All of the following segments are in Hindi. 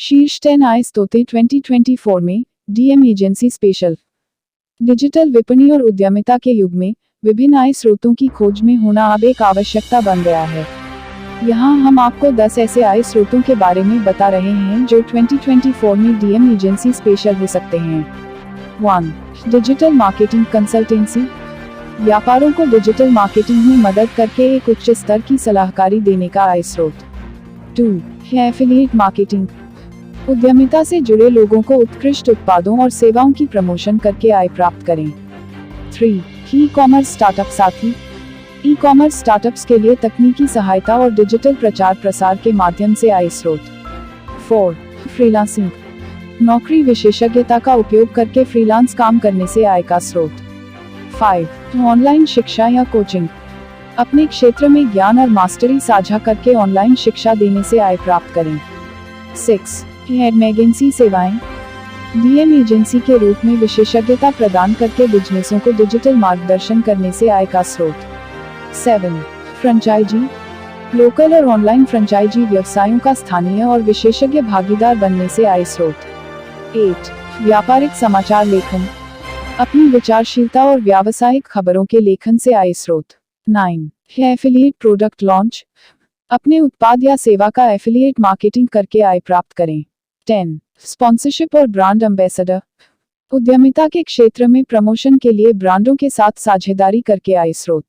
शीर्ष 10 आय स्रोतें 2024 में डीएम एजेंसी स्पेशल। डिजिटल विपणन और उद्यमिता के युग में विभिन्न आय स्रोतों की खोज में होना अब एक आवश्यकता बन गया है। यहाँ हम आपको 10 ऐसे आय स्रोतों के बारे में बता रहे हैं जो 2024 में डीएम एजेंसी स्पेशल हो सकते हैं। 1. Digital marketing consultancy. व्यापारों को डिजिटल मार्केटिंग में मदद करके एक उच्च स्तर की सलाहकारी देने का आय स्रोत। 2. है एफिलिएट मार्केटिंग। उद्यमिता से जुड़े लोगों को उत्कृष्ट उत्पादों और सेवाओं की प्रमोशन करके आय प्राप्त करें। 3. ई कॉमर्स स्टार्टअप साथी। ई कॉमर्स स्टार्टअप्स के लिए तकनीकी सहायता और डिजिटल प्रचार प्रसार के माध्यम से आय स्रोत। 4. फ्रीलांसिंग। नौकरी विशेषज्ञता का उपयोग करके फ्रीलांस काम करने से आय का स्रोत। 5. ऑनलाइन शिक्षा या कोचिंग। अपने क्षेत्र में ज्ञान और मास्टरी साझा करके ऑनलाइन शिक्षा देने से आय प्राप्त करें। 6. एजेंसी सेवाएं। डीएम एजेंसी के रूप में विशेषज्ञता प्रदान करके बिजनेसों को डिजिटल मार्गदर्शन करने से आय का स्रोत। 7. फ्रेंचाइजी। लोकल और ऑनलाइन फ्रेंचाइजी व्यवसायों का स्थानीय और विशेषज्ञ भागीदार बनने से आय स्रोत। 8. व्यापारिक समाचार लेखन। अपनी विचारशीलता और व्यावसायिक खबरों के लेखन से आय स्रोत। 9. है एफिलिएट प्रोडक्ट लॉन्च। अपने उत्पाद या सेवा का एफिलिएट मार्केटिंग करके आय प्राप्त करें। 10. स्पॉन्सरशिप और ब्रांड एम्बेसडर। उद्यमिता के क्षेत्र में प्रमोशन के लिए ब्रांडों के साथ साझेदारी करके आय स्रोत।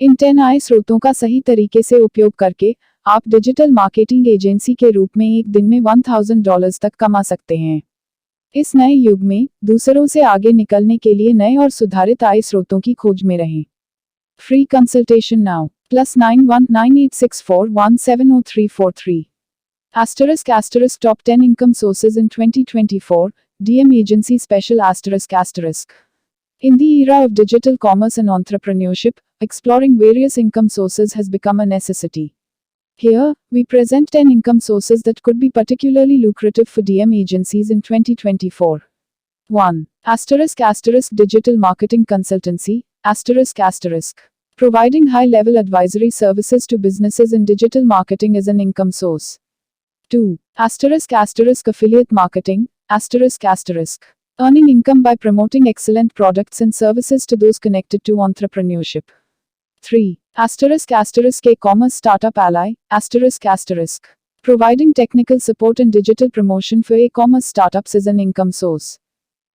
इन 10 आय स्रोतों का सही तरीके से उपयोग करके आप डिजिटल मार्केटिंग एजेंसी के रूप में एक दिन में $1000 तक कमा सकते हैं। इस नए युग में दूसरों से आगे निकलने के लिए नए और सुधारित आय स्रोतों की खोज में रहें। Free consultation now +919864170343। *** Top 10 income sources in 2024, DM Agency Special ***. In the era of digital commerce and entrepreneurship, exploring various income sources has become a necessity. Here, we present 10 income sources that could be particularly lucrative for DM agencies in 2024. 1. *** Digital Marketing Consultancy, ***. Providing high-level advisory services to businesses in digital marketing is an income source. 2. *** Affiliate Marketing, ***. Earning income by promoting excellent products and services to those connected to entrepreneurship. 3. **K-Commerce Startup Ally, ***. Providing technical support and digital promotion for e-commerce startups is an income source.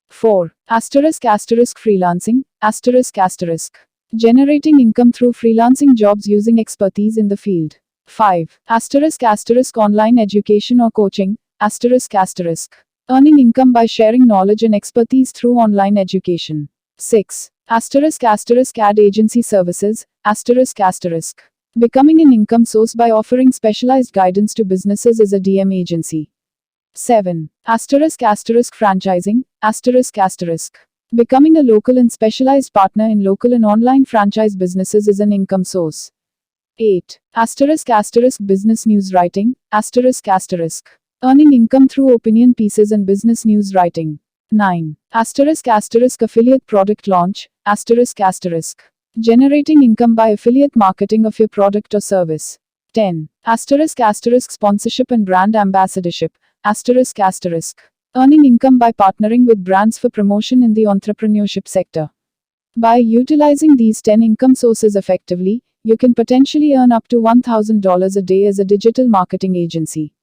4. **Freelancing, ***. Generating income through freelancing jobs using expertise in the field. 5. *** Online education or coaching, ***. Earning income by sharing knowledge and expertise through online education. 6. *** Agency services, ***. Becoming an income source by offering specialized guidance to businesses is a DM agency. 7. *** Franchising, ***. Becoming a local and specialized partner in local and online franchise businesses is an income source. 8. *** Business news writing, ***. Earning income through opinion pieces and business news writing. 9. *** Affiliate product launch, ***. Generating income by affiliate marketing of your product or service. 10. *** Sponsorship and brand ambassadorship, ***. Earning income by partnering with brands for promotion in the entrepreneurship sector. By utilizing these 10 income sources effectively, you can potentially earn up to $1000 a day as a digital marketing agency.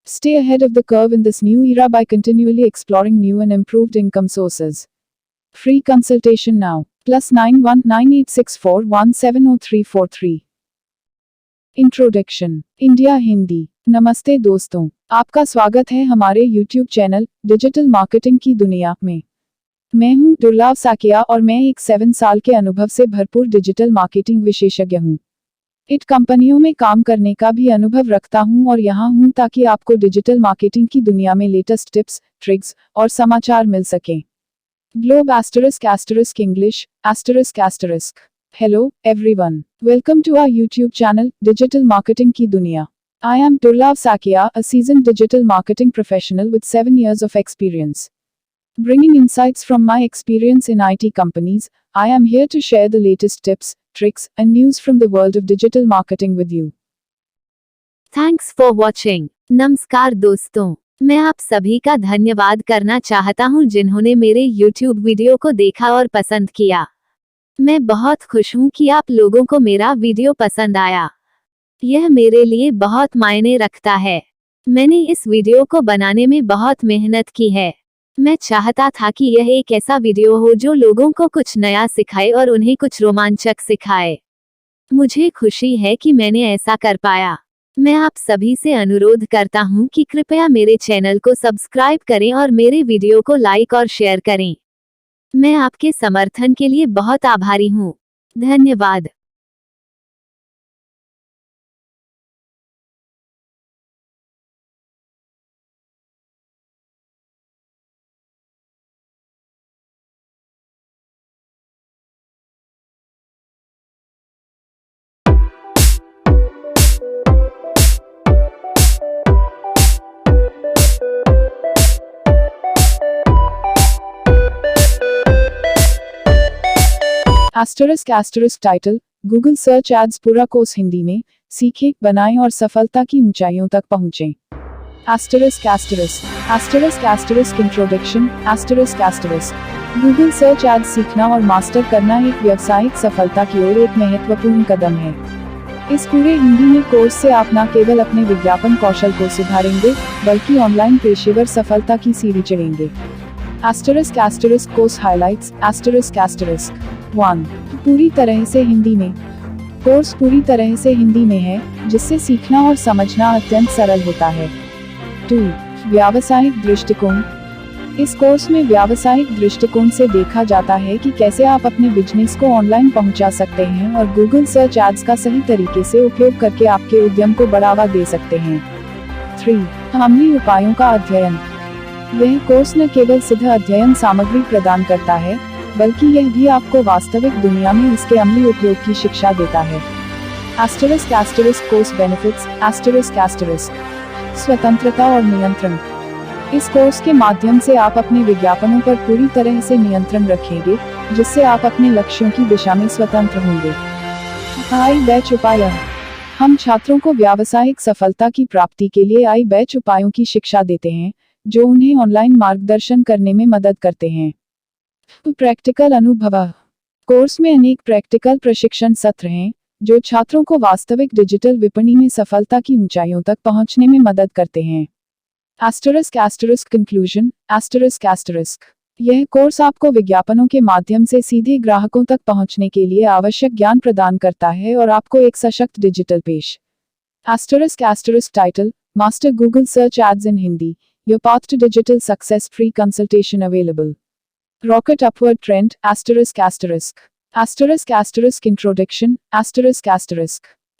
Stay ahead of the curve in this new era by continually exploring new and improved income sources. Free consultation now. +919864170343. Introduction. India Hindi. नमस्ते दोस्तों, आपका स्वागत है हमारे YouTube चैनल डिजिटल मार्केटिंग की दुनिया में। मैं हूं दुर्लभ साकिया और मैं एक 7 साल के अनुभव से भरपूर डिजिटल मार्केटिंग विशेषज्ञ हूं। इट कंपनियों में काम करने का भी अनुभव रखता हूं और यहां हूं ताकि आपको डिजिटल मार्केटिंग की दुनिया में लेटेस्ट टिप्स, ट्रिक्स और समाचार मिल सकें। Globe ** English ***. Hello, everyone. Welcome to our YouTube channel, Digital Marketing Ki Duniya. I am Durlab Sakia, a seasoned digital marketing professional with 7 years of experience. Bringing insights from my experience in IT companies, I am here to share the latest tips, tricks, and news from the world of digital marketing with you. Thanks for watching. नमस्कार दोस्तों, मैं आप सभी का धन्यवाद करना चाहता हूं जिन्होंने मेरे YouTube वीडियो को देखा और पसंद किया। मैं बहुत खुश हूं कि आप लोगों को मेरा वीडियो पसंद आया। यह मेरे लिए बहुत मायने रखता है। मैंने इस वीडियो को बनाने में बहुत मेहनत की है। मैं चाहता था कि यह एक ऐसा वीडियो हो जो लोगों को कुछ नया सिखाए और उन्हें कुछ रोमांचक सिखाए। मुझे खुशी है कि मैंने ऐसा कर पाया। मैं आप सभी से अनुरोध करता हूं कि कृपया मेरे चैनल को सब्सक्राइब करें और मेरे वीडियो को लाइक और शेयर करें। मैं आपके समर्थन के लिए बहुत आभारी हूं। धन्यवाद। *** टाइटल गूगल सर्च एड्स पूरा कोर्स हिंदी में सीखें, बनाएं और सफलता की ऊंचाइयों तक पहुंचें। इंट्रोडक्शन। गूगल सर्च एड्स सीखना और मास्टर करना एक व्यावसायिक सफलता की ओर एक महत्वपूर्ण कदम है। इस पूरे हिंदी में कोर्स से आप न केवल अपने विज्ञापन कौशल को सुधारेंगे, बल्कि ऑनलाइन पेशेवर सफलता की सीढ़ी चढ़ेंगे। Course highlights. 1. पूरी तरह से हिंदी में। कोर्स पूरी तरह से हिंदी में है, जिससे सीखना और समझना अत्यंत सरल होता है। 2. व्यावसायिक दृष्टिकोण। इस कोर्स में व्यावसायिक दृष्टिकोण से देखा जाता है कि कैसे आप अपने बिजनेस को ऑनलाइन पहुंचा सकते हैं और गूगल सर्च एड्स का सही तरीके से उपयोग करके आपके उद्यम को बढ़ावा दे सकते हैं। 3. अमली उपायों का अध्ययन। यह कोर्स न केवल सीधे अध्ययन सामग्री प्रदान करता है, बल्कि यह भी आपको वास्तविक दुनिया में इसके अमली उपयोग की शिक्षा देता है। Course benefits. स्वतंत्रता और नियंत्रण। इस कोर्स के माध्यम से आप अपने विज्ञापनों पर पूरी तरह से नियंत्रण रखेंगे, जिससे आप अपने लक्ष्यों की दिशा में स्वतंत्र होंगे। बैच उपाय। हम छात्रों को व्यावसायिक सफलता की प्राप्ति के लिए बैच उपायों की शिक्षा देते हैं, जो उन्हें ऑनलाइन मार्गदर्शन करने में मदद करते हैं। प्रैक्टिकल अनुभव। कोर्स में अनेक प्रैक्टिकल प्रशिक्षण सत्र हैं, जो छात्रों को वास्तविक डिजिटल विपणि में सफलता की ऊंचाइयों तक पहुंचने में मदद करते हैं। कंक्लूजन। यह कोर्स आपको विज्ञापनों के माध्यम से सीधे ग्राहकों तक पहुंचने के लिए आवश्यक ज्ञान प्रदान करता है और आपको एक सशक्त डिजिटल पेश। Title master Google search ads in Hindi, your path to digital success, free consultation available. Rocket upward trend, introduction,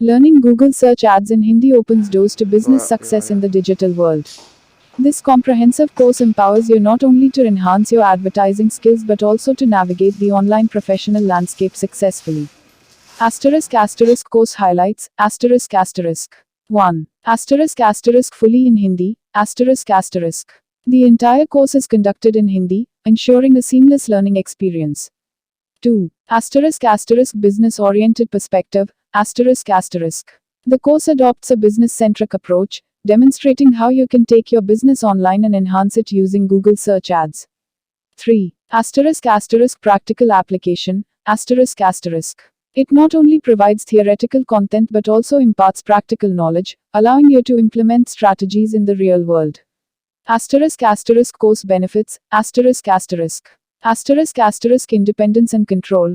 learning Google search ads in Hindi opens doors to business success in the digital world. This comprehensive course empowers you not only to enhance your advertising skills but also to navigate the online professional landscape successfully. Course highlights, 1. Fully in Hindi, The entire course is conducted in Hindi, ensuring a seamless learning experience. 2. Business-oriented perspective, The course adopts a business-centric approach, demonstrating how you can take your business online and enhance it using Google search ads. 3. Practical application, It not only provides theoretical content but also imparts practical knowledge, allowing you to implement strategies in the real world. Course benefits, independence and control,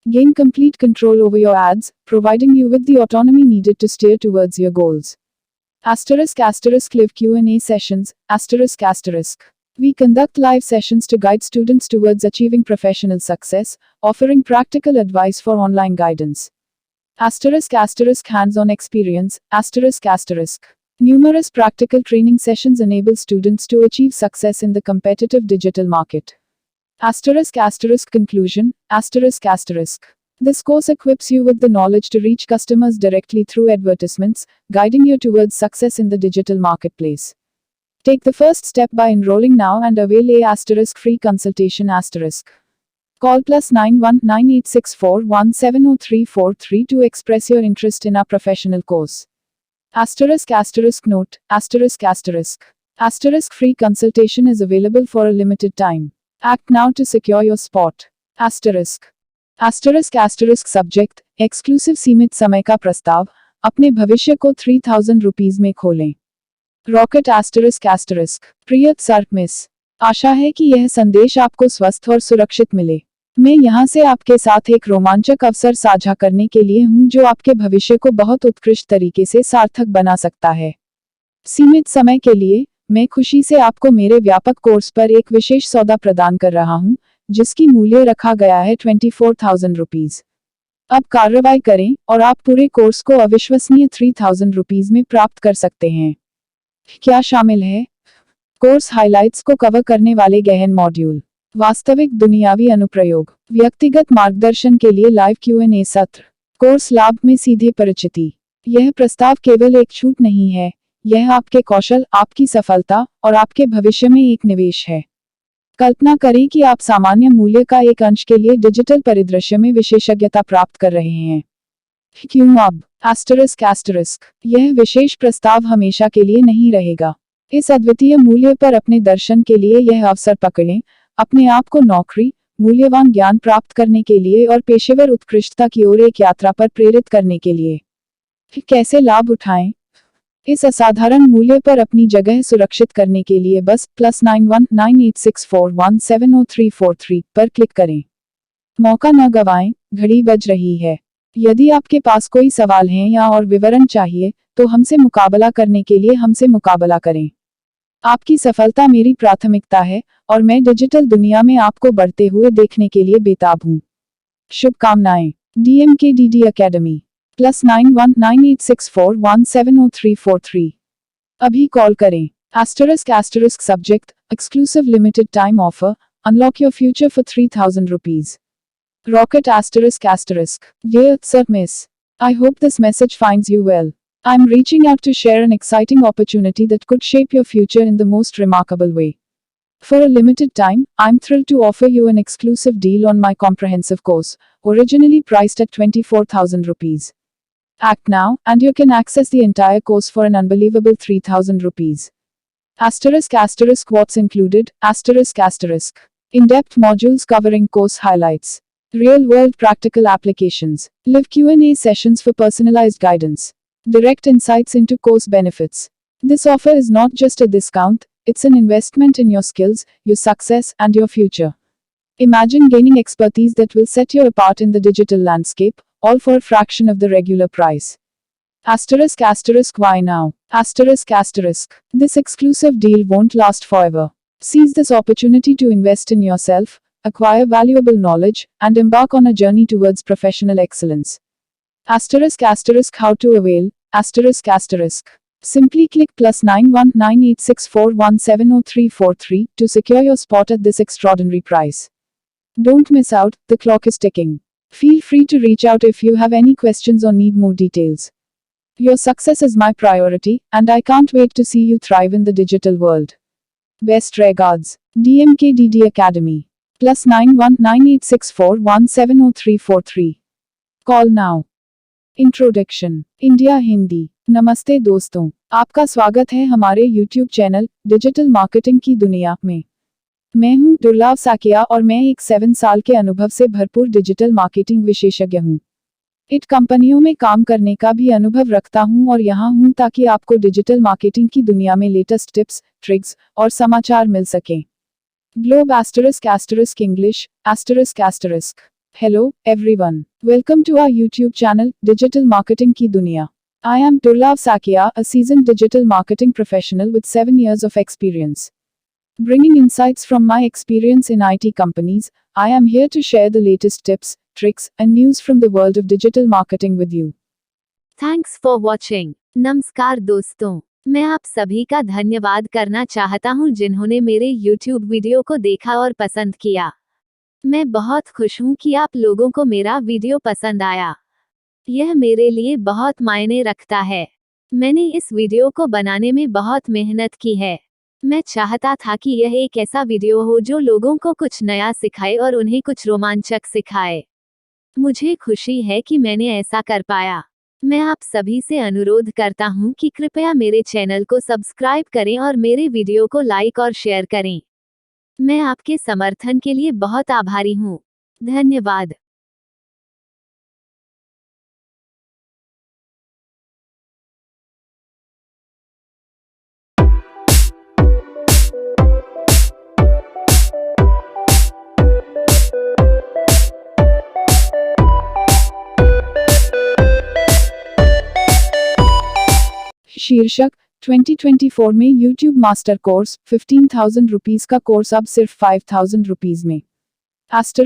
gain complete control over your ads, providing you with the autonomy needed to steer towards your goals. Live Q&A sessions, We conduct live sessions to guide students towards achieving professional success, offering practical advice for online guidance. Hands-on experience, Numerous practical training sessions enable students to achieve success in the competitive digital market. Conclusion, This course equips you with the knowledge to reach customers directly through advertisements, guiding you towards success in the digital marketplace. Take the first step by enrolling now and avail a free consultation. Call +91 9864 170343 to express your interest in our professional course. Asterisk note, asterisk. Asterisk free consultation is available for a limited time. Act now to secure your spot. Asterisk subject, exclusive सीमित समय का प्रस्ताव, अपने भविष्य को 3000 रुपीज में खोलें. Rocket asterisk. प्रिय सर मिस, आशा है कि यह संदेश आपको स्वस्थ और सुरक्षित मिले. मैं यहाँ से आपके साथ एक रोमांचक अवसर साझा करने के लिए हूँ जो आपके भविष्य को बहुत उत्कृष्ट तरीके से सार्थक बना सकता है. सीमित समय के लिए, मैं खुशी से आपको मेरे व्यापक कोर्स पर एक विशेष सौदा प्रदान कर रहा हूँ, जिसकी मूल्य रखा गया है 24,000 रुपीज. अब कार्रवाई करें और आप पूरे कोर्स को अविश्वसनीय 3,000 रुपीज में प्राप्त कर सकते हैं. क्या शामिल है? कोर्स हाइलाइट्स को कवर करने वाले गहन मॉड्यूल, वास्तविक दुनियावी अनुप्रयोग, व्यक्तिगत मार्गदर्शन के लिए लाइव Q&A सत्र, कोर्स लाभ में सीधे परिचिति. यह प्रस्ताव केवल एक छूट नहीं है, यह आपके कौशल, आपकी सफलता और आपके भविष्य में एक निवेश है. कल्पना करें कि आप सामान्य मूल्य का एक अंश के लिए डिजिटल परिदृश्य में विशेषज्ञता प्राप्त कर रहे हैं. क्यों अब? asterisk. यह विशेष प्रस्ताव हमेशा के लिए नहीं रहेगा. इस अद्वितीय मूल्य पर अपने दर्शन के लिए यह अवसर पकड़ें, अपने आप को नौकरी, मूल्यवान ज्ञान प्राप्त करने के लिए और पेशेवर उत्कृष्टता की ओर एक यात्रा पर प्रेरित करने के लिए. कैसे लाभ उठाएं? इस असाधारण मूल्य पर अपनी जगह सुरक्षित करने के लिए बस +919864170343 पर क्लिक करें. मौका न गंवाएं, घड़ी बज रही है. यदि आपके पास कोई सवाल हैं या और विवरण चाहिए, तो हमसे मुकाबला करने के लिए हमसे मुकाबला करें. आपकी सफलता मेरी प्राथमिकता है और मैं डिजिटल दुनिया में आपको बढ़ते हुए देखने के लिए बेताब हूँ. शुभकामनाएं. DMKDD academy +919864170343. अभी कॉल करें. asterisk subject, exclusive limited time offer, unlock your future for 3,000 rupees. Rocket asterisk. Dear Sir Miss, I hope this message finds you well. I'm reaching out to share an exciting opportunity that could shape your future in the most remarkable way. For a limited time, I'm thrilled to offer you an exclusive deal on my comprehensive course, originally priced at 24,000 rupees. Act now, and you can access the entire course for an unbelievable 3,000 rupees. Asterisk what's included, asterisk. In-depth modules covering course highlights. Real-world practical applications. Live Q&A sessions for personalized guidance. Direct insights into course benefits. This offer is not just a discount, it's an investment in your skills, your success, and your future. Imagine gaining expertise that will set you apart in the digital landscape, all for a fraction of the regular price. Asterisk why now? Asterisk. This exclusive deal won't last forever. Seize this opportunity to invest in yourself, acquire valuable knowledge, and embark on a journey towards professional excellence. Asterisk how to avail, asterisk. Simply click +919864170343 to secure your spot at this extraordinary price. Don't miss out, the clock is ticking. Feel free to reach out if you have any questions or need more details. Your success is my priority, and I can't wait to see you thrive in the digital world. Best regards, DMKDD Academy. +919864170343. Call now. Introduction. India Hindi. नमस्ते दोस्तों, आपका स्वागत है हमारे YouTube चैनल डिजिटल मार्केटिंग की दुनिया में. मैं हूं दुर्लभ साकिया और मैं एक 7 साल के अनुभव से भरपूर डिजिटल मार्केटिंग विशेषज्ञ हूं. इट कंपनियों में काम करने का भी अनुभव रखता हूं और यहां हूं ताकि आपको डिजिटल मार्केटिंग की दुनिया में लेटेस्ट टिप्स, ट्रिक्स और समाचार मिल सकें. Globe ** English **. Hello, everyone. Welcome to our YouTube channel, Digital Marketing की दुनिया. I am Durlab Sakia, a seasoned digital marketing professional with 7 years of experience. Bringing insights from my experience in IT companies, I am here to share the latest tips, tricks, and news from the world of digital marketing with you. Thanks for watching. नमस्कार दोस्तों, मैं आप सभी का धन्यवाद करना चाहता हूं जिन्होंने मेरे YouTube वीडियो को देखा और पसंद किया. मैं बहुत खुश हूं कि आप लोगों को मेरा वीडियो पसंद आया. यह मेरे लिए बहुत मायने रखता है. मैंने इस वीडियो को बनाने में बहुत मेहनत की है. मैं चाहता था कि यह एक ऐसा वीडियो हो जो लोगों को कुछ नया सिखाए और उन्हें कुछ रोमांचक सिखाए. मुझे खुशी है कि मैंने ऐसा कर पाया. मैं आप सभी से अनुरोध करता हूं कि कृपया मेरे चैनल को सब्सक्राइब करें और मेरे वीडियो को लाइक और शेयर करें। मैं आपके समर्थन के लिए बहुत आभारी हूं। धन्यवाद। शीर्षक 2024 में YouTube मास्टर कोर्स 15,000 रुपीज का कोर्स अब सिर्फ 5,000 रुपीज में। ****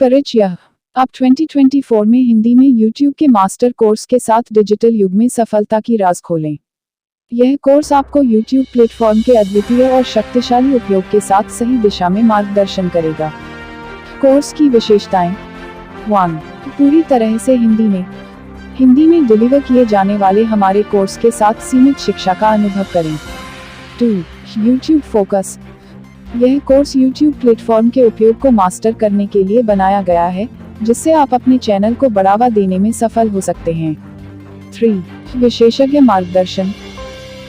परिचय। अब 2024 में हिंदी में YouTube के मास्टर कोर्स के साथ डिजिटल युग में सफलता की राज खोलें। यह कोर्स आपको YouTube प्लेटफॉर्म के अद्वितीय और शक्तिशाली उपयोग के साथ सही दिशा में मार्गदर्शन करेगा। कोर्स की विशेषताएं। 1. पूरी तरह से हिंदी में डिलीवर किए जाने वाले हमारे कोर्स के साथ सीमित शिक्षा का अनुभव करें। 2. YouTube focus. यह कोर्स YouTube प्लेटफॉर्म के उपयोग को मास्टर करने के लिए बनाया गया है, जिससे आप अपने चैनल को बढ़ावा देने में सफल हो सकते हैं। 3. विशेषज्ञ मार्गदर्शन।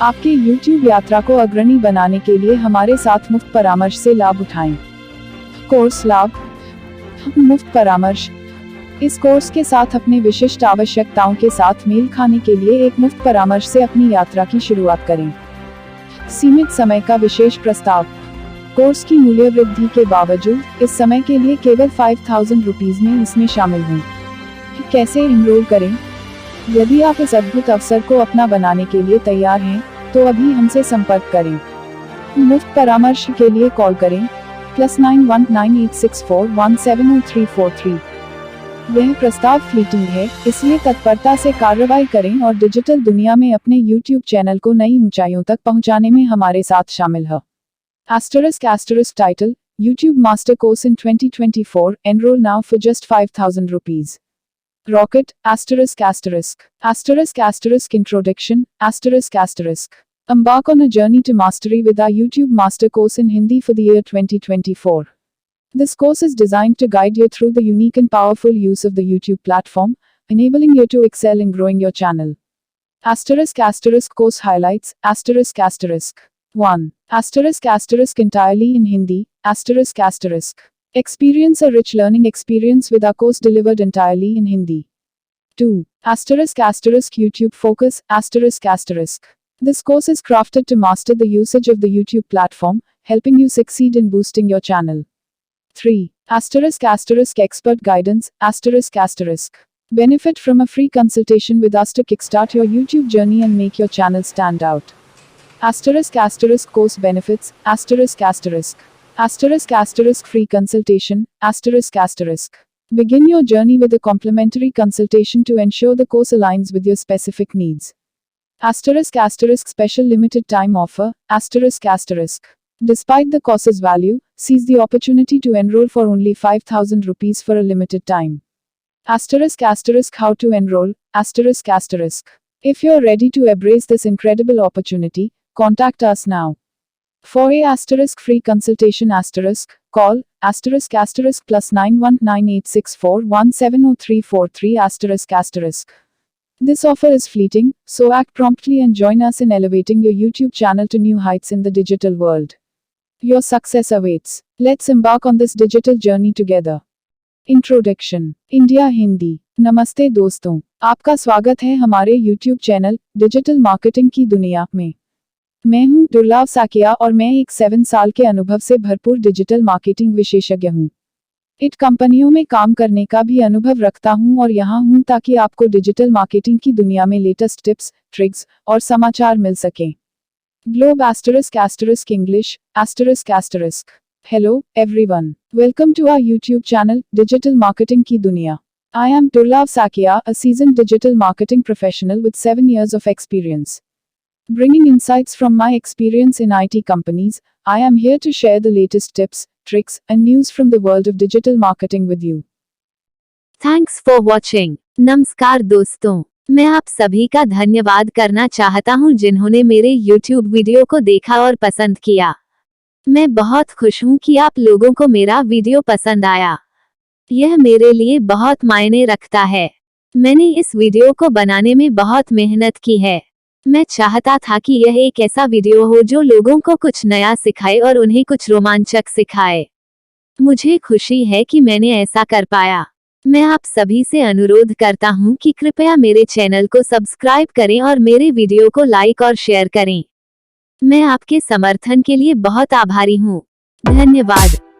आपके YouTube यात्रा को अग्रणी बनाने के लिए हमारे साथ मुफ्त परामर्श से लाभ उठाएं। कोर्स लाभ। मुफ्त परामर्श। इस कोर्स के साथ अपने विशिष्ट आवश्यकताओं के साथ मेल खाने के लिए एक मुफ्त परामर्श से अपनी यात्रा की शुरुआत करें। सीमित समय का विशेष प्रस्ताव। कोर्स की मूल्य वृद्धि के बावजूद इस समय के लिए केवल 5,000 रुपीज में इसमें शामिल हों। कैसे एनरोल करें? यदि आप इस अद्भुत अवसर को अपना बनाने के लिए तैयार हैं, तो अभी हमसे संपर्क करें। मुफ्त परामर्श के लिए कॉल करें +91 9864 170343। यह प्रस्ताव फ्लीटिंग है, इसलिए तत्परता से कार्रवाई करें और डिजिटल दुनिया में अपने YouTube चैनल को नई ऊंचाइयों तक पहुंचाने में हमारे साथ शामिल हो। **** Title YouTube Master Course in 2024 Enroll now for just 5,000 rupees. Rocket ****** Introduction ***** Embark on a journey to mastery with our YouTube Master Course in Hindi for the year 2024. This course is designed to guide you through the unique and powerful use of the YouTube platform, enabling you to excel in growing your channel. **** Course highlights **** 1. **** entirely in Hindi **** Experience a rich learning experience with our course delivered entirely in Hindi. 2. **** YouTube focus **** This course is crafted to master the usage of the YouTube platform, helping you succeed in boosting your channel. 3. **** Expert guidance **** Benefit from a free consultation with us to kickstart your YouTube journey and make your channel stand out. **** Course benefits **** Free consultation **** Begin your journey with a complimentary consultation to ensure the course aligns with your specific needs. **** Special limited time offer **** Despite the course's value, seize the opportunity to enroll for only 5,000 rupees for a limited time. **** How to enroll **** If you're ready to embrace this incredible opportunity, contact us now. For a free consultation call ****+91 9864 170343 ****. This offer is fleeting, so act promptly and join us in elevating your YouTube channel to new heights in the digital world. Your success awaits. Let's embark on this digital journey together. Introduction. India Hindi. नमस्ते दोस्तों, आपका स्वागत है हमारे YouTube चैनल डिजिटल मार्केटिंग की दुनिया में। मैं हूं दुर्लभ साकिया और मैं एक 7 साल के अनुभव से भरपूर डिजिटल मार्केटिंग विशेषज्ञ हूं। इट कंपनियों में काम करने का भी अनुभव रखता हूं और यहां हूं ताकि आपको डिजिटल मार्केटिंग की दुनिया में लेटेस्ट टिप्स, ट्रिक्स और समाचार मिल सकें। Globe English Hello, everyone. Welcome to our YouTube channel, Digital Marketing Ki Duniya. I am Durlab Sakia, a seasoned digital marketing professional with 7 years of experience. Bringing insights from my experience in IT companies, I am here to share the latest tips, tricks, and news from the world of digital marketing with you. Thanks for watching. नमस्कार दोस्तों, मैं आप सभी का धन्यवाद करना चाहता हूं जिन्होंने मेरे YouTube वीडियो को देखा और पसंद किया। मैं बहुत खुश हूं कि आप लोगों को मेरा वीडियो पसंद आया। यह मेरे लिए बहुत मायने रखता है। मैंने इस वीडियो को बनाने में बहुत मेहनत की है। मैं चाहता था कि यह एक ऐसा वीडियो हो जो लोगों को कुछ नया सिखाए और उन्हें कुछ रोमांचक सिखाए। मुझे खुशी है कि मैंने ऐसा कर पाया। मैं आप सभी से अनुरोध करता हूं कि कृपया मेरे चैनल को सब्सक्राइब करें और मेरे वीडियो को लाइक और शेयर करें। मैं आपके समर्थन के लिए बहुत आभारी हूं। धन्यवाद।